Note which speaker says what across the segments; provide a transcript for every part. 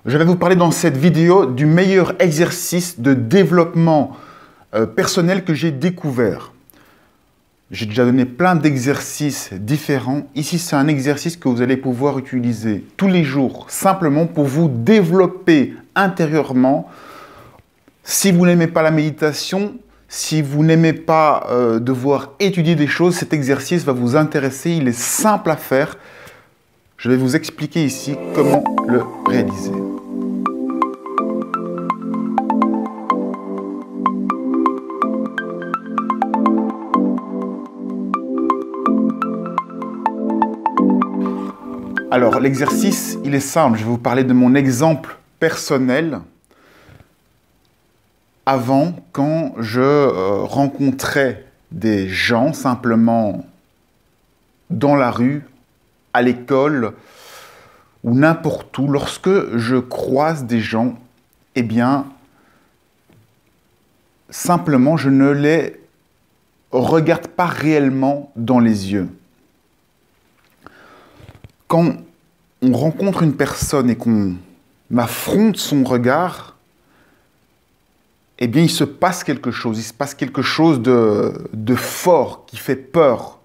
Speaker 1: Je vais vous parler dans cette vidéo du meilleur exercice de développement personnel que j'ai découvert. J'ai déjà donné plein d'exercices différents. Ici, c'est un exercice que vous allez pouvoir utiliser tous les jours, simplement pour vous développer intérieurement. Si vous n'aimez pas la méditation, si vous n'aimez pas devoir étudier des choses, cet exercice va vous intéresser. Il est simple à faire. Je vais vous expliquer ici comment le réaliser. Alors, l'exercice, il est simple. Je vais vous parler de mon exemple personnel. Avant, quand je rencontrais des gens simplement dans la rue, à l'école ou n'importe où, lorsque je croise des gens, eh bien, simplement, je ne les regarde pas réellement dans les yeux. Quand on rencontre une personne et qu'on affronte son regard, eh bien, il se passe quelque chose. Il se passe quelque chose de fort, qui fait peur.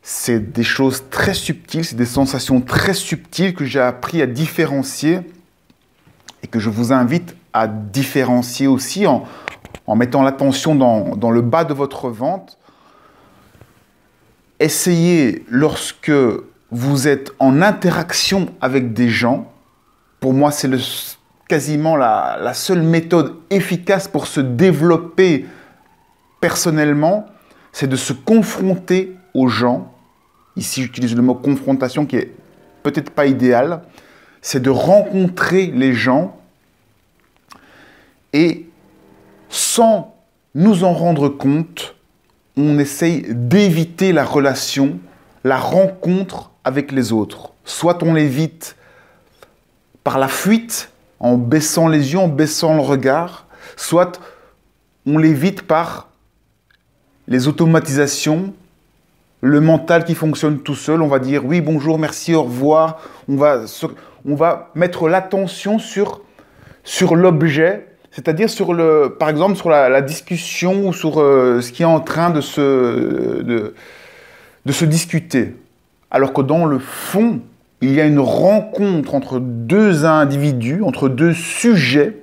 Speaker 1: C'est des choses très subtiles, c'est des sensations très subtiles que j'ai appris à différencier et que je vous invite à différencier aussi en mettant l'attention dans le bas de votre ventre. Essayez, lorsque vous êtes en interaction avec des gens, pour moi c'est quasiment la seule méthode efficace pour se développer personnellement, c'est de se confronter aux gens. Ici j'utilise le mot confrontation qui est peut-être pas idéal, c'est de rencontrer les gens et sans nous en rendre compte, on essaye d'éviter la relation, la rencontre avec les autres. Soit on l'évite par la fuite, en baissant les yeux, en baissant le regard, soit on l'évite par les automatisations, le mental qui fonctionne tout seul. On va dire oui, bonjour, merci, au revoir. On va mettre l'attention sur l'objet, c'est-à-dire par exemple sur la discussion ou sur ce qui est en train de se discuter. Alors que dans le fond, il y a une rencontre entre deux individus, entre deux sujets.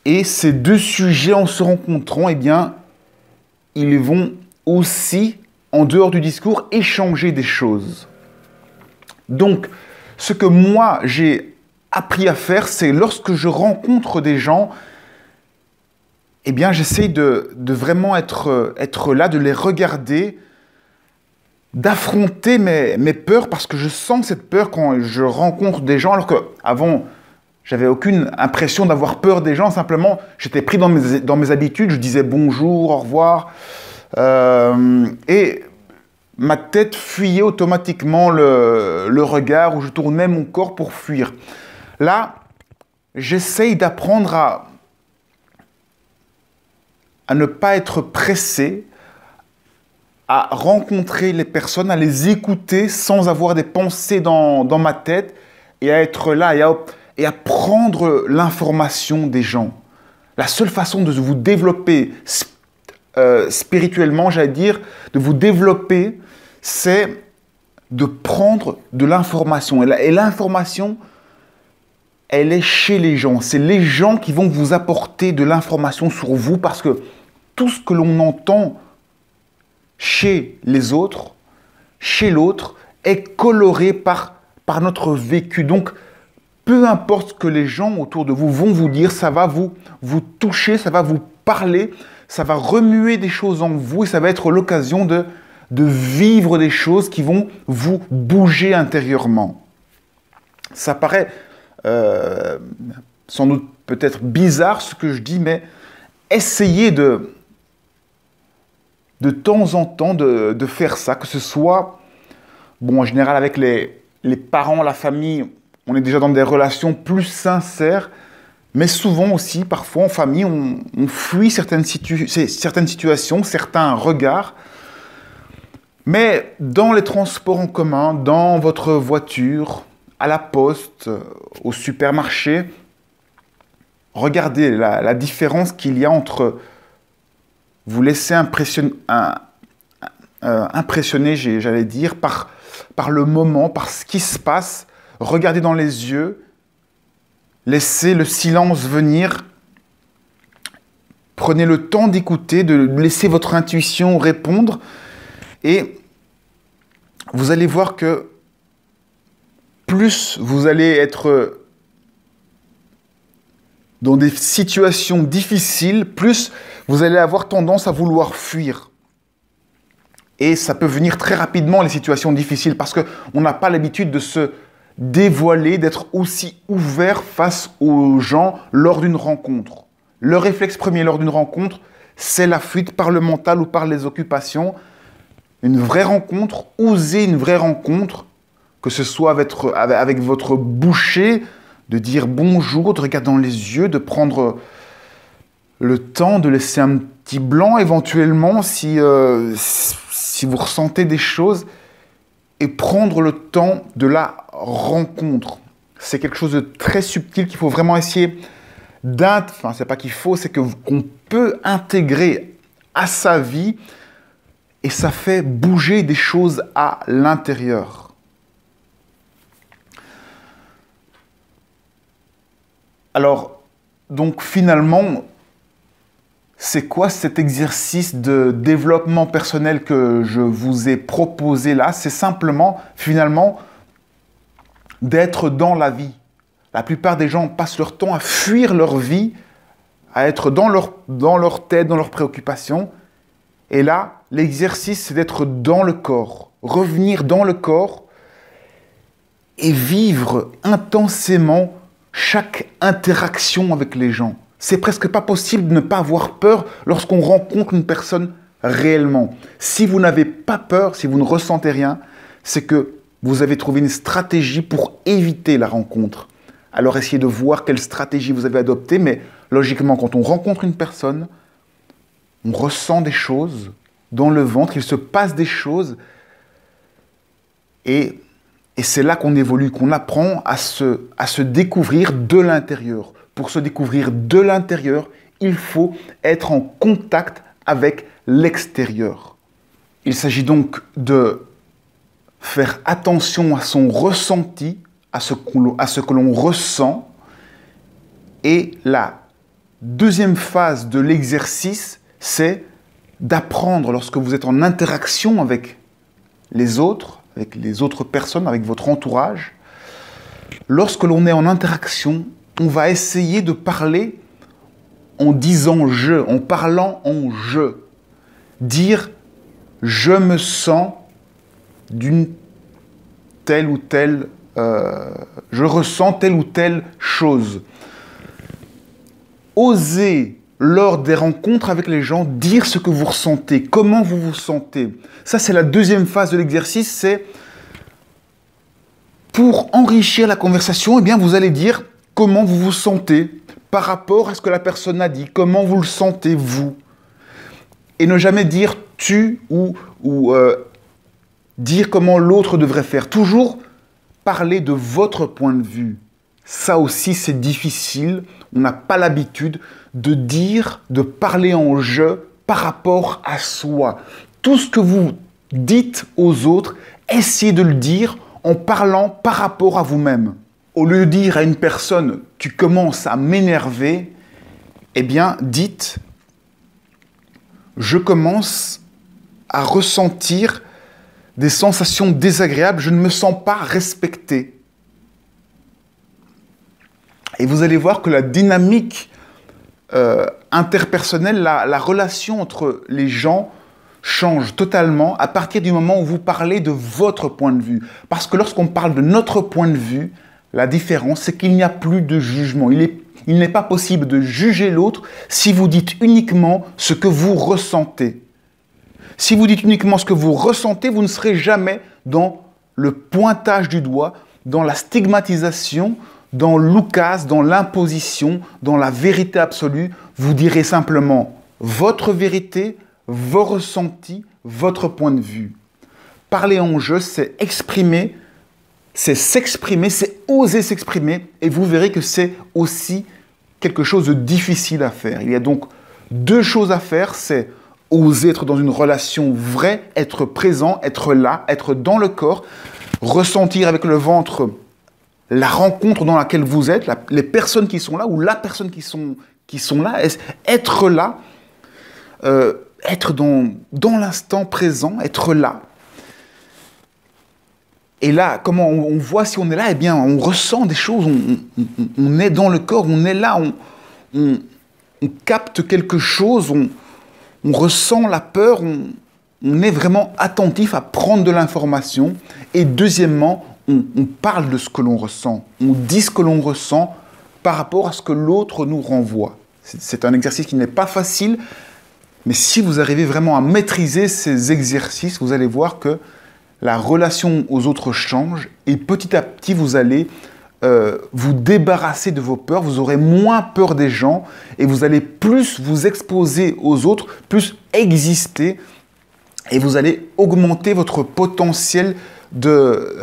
Speaker 1: Et ces deux sujets, en se rencontrant, eh bien, ils vont aussi, en dehors du discours, échanger des choses. Donc, ce que moi, j'ai appris à faire, c'est lorsque je rencontre des gens, eh bien, j'essaye de vraiment être là, de les regarder, d'affronter mes peurs, parce que je sens cette peur quand je rencontre des gens, alors qu'avant, j'avais aucune impression d'avoir peur des gens, simplement, j'étais pris dans mes habitudes, je disais bonjour, au revoir, et ma tête fuyait automatiquement le regard, où je tournais mon corps pour fuir. Là, j'essaye d'apprendre à ne pas être pressé, à rencontrer les personnes, à les écouter sans avoir des pensées dans ma tête et à être là et à prendre l'information des gens. La seule façon de vous développer spirituellement, j'allais dire, de vous développer, c'est de prendre de l'information. Et l'information, elle est chez les gens. C'est les gens qui vont vous apporter de l'information sur vous, parce que tout ce que l'on entend chez les autres, chez l'autre, est coloré par notre vécu. Donc, peu importe ce que les gens autour de vous vont vous dire, ça va vous toucher, ça va vous parler, ça va remuer des choses en vous et ça va être l'occasion de vivre des choses qui vont vous bouger intérieurement. Ça paraît sans doute peut-être bizarre ce que je dis, mais essayez de temps en temps de faire ça, que ce soit, bon, en général avec les parents, la famille, on est déjà dans des relations plus sincères, mais souvent aussi, parfois en famille, on fuit certaines situations, certains regards. Mais dans les transports en commun, dans votre voiture, à la poste, au supermarché, regardez la différence qu'il y a entre vous laisser impressionner, j'allais dire, par le moment, par ce qui se passe, regardez dans les yeux, laissez le silence venir, prenez le temps d'écouter, de laisser votre intuition répondre, et vous allez voir que plus vous allez être dans des situations difficiles, plus vous allez avoir tendance à vouloir fuir. Et ça peut venir très rapidement, les situations difficiles, parce qu'on n'a pas l'habitude de se dévoiler, d'être aussi ouvert face aux gens lors d'une rencontre. Le réflexe premier lors d'une rencontre, c'est la fuite par le mental ou par les occupations. Une vraie rencontre, oser une vraie rencontre, que ce soit avec votre boucher, de dire bonjour, de regarder dans les yeux, de prendre le temps de laisser un petit blanc éventuellement si vous ressentez des choses, et prendre le temps de la rencontre. C'est quelque chose de très subtil qu'il faut vraiment essayer c'est pas qu'il faut, c'est qu'on peut intégrer à sa vie, et ça fait bouger des choses à l'intérieur. Alors, donc finalement, c'est quoi cet exercice de développement personnel que je vous ai proposé là? C'est simplement, finalement, d'être dans la vie. La plupart des gens passent leur temps à fuir leur vie, à être dans leur tête, dans leurs préoccupations. Et là, l'exercice, c'est d'être dans le corps, revenir dans le corps et vivre intensément chaque interaction avec les gens. C'est presque pas possible de ne pas avoir peur lorsqu'on rencontre une personne réellement. Si vous n'avez pas peur, si vous ne ressentez rien, c'est que vous avez trouvé une stratégie pour éviter la rencontre. Alors essayez de voir quelle stratégie vous avez adoptée, mais logiquement, quand on rencontre une personne, on ressent des choses dans le ventre, il se passe des choses, et c'est là qu'on évolue, qu'on apprend à se découvrir de l'intérieur. Pour se découvrir de l'intérieur, il faut être en contact avec l'extérieur. Il s'agit donc de faire attention à son ressenti, à ce que l'on ressent. Et la deuxième phase de l'exercice, c'est d'apprendre, lorsque vous êtes en interaction avec les autres personnes, avec votre entourage, lorsque l'on est en interaction, on va essayer de parler en disant « je », en parlant en « je ». Dire « je me sens d'une telle ou telle... je ressens telle ou telle chose ». Osez, lors des rencontres avec les gens, dire ce que vous ressentez, comment vous vous sentez. Ça, c'est la deuxième phase de l'exercice, c'est pour enrichir la conversation, eh bien, vous allez dire comment vous vous sentez par rapport à ce que la personne a dit, comment vous le sentez, vous. Et ne jamais dire « tu » ou dire comment l'autre devrait faire. Toujours parler de votre point de vue. Ça aussi, c'est difficile. On n'a pas l'habitude de parler en « je » par rapport à soi. Tout ce que vous dites aux autres, essayez de le dire en parlant par rapport à vous-même. Au lieu de dire à une personne « tu commences à m'énerver », eh bien, dites « je commence à ressentir des sensations désagréables, je ne me sens pas respecté ». Et vous allez voir que la dynamique interpersonnelle, la relation entre les gens change totalement à partir du moment où vous parlez de votre point de vue. Parce que lorsqu'on parle de notre point de vue, la différence, c'est qu'il n'y a plus de jugement. Il n'est pas possible de juger l'autre si vous dites uniquement ce que vous ressentez. Si vous dites uniquement ce que vous ressentez, vous ne serez jamais dans le pointage du doigt, dans la stigmatisation, dans l'oukase, dans l'imposition, dans la vérité absolue. Vous direz simplement votre vérité, vos ressentis, votre point de vue. Parler en jeu, c'est exprimer c'est s'exprimer, c'est oser s'exprimer, et vous verrez que c'est aussi quelque chose de difficile à faire. Il y a donc deux choses à faire, c'est oser être dans une relation vraie, être présent, être là, être dans le corps, ressentir avec le ventre la rencontre dans laquelle vous êtes, les personnes qui sont là, ou la personne qui sont là, être là, être dans l'instant présent, être là. Et là, comment on voit si on est là? Eh bien, on ressent des choses, on est dans le corps, on est là, on capte quelque chose, on ressent la peur, on est vraiment attentif à prendre de l'information. Et deuxièmement, on parle de ce que l'on ressent, on dit ce que l'on ressent par rapport à ce que l'autre nous renvoie. C'est un exercice qui n'est pas facile, mais si vous arrivez vraiment à maîtriser ces exercices, vous allez voir que la relation aux autres change et petit à petit, vous allez vous débarrasser de vos peurs, vous aurez moins peur des gens et vous allez plus vous exposer aux autres, plus exister et vous allez augmenter votre potentiel de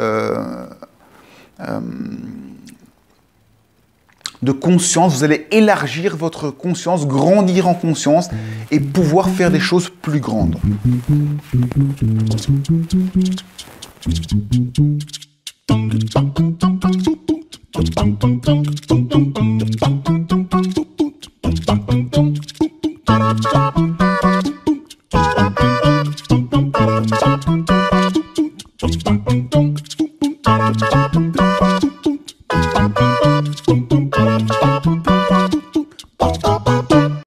Speaker 1: conscience, vous allez élargir votre conscience, grandir en conscience et pouvoir faire des choses plus grandes.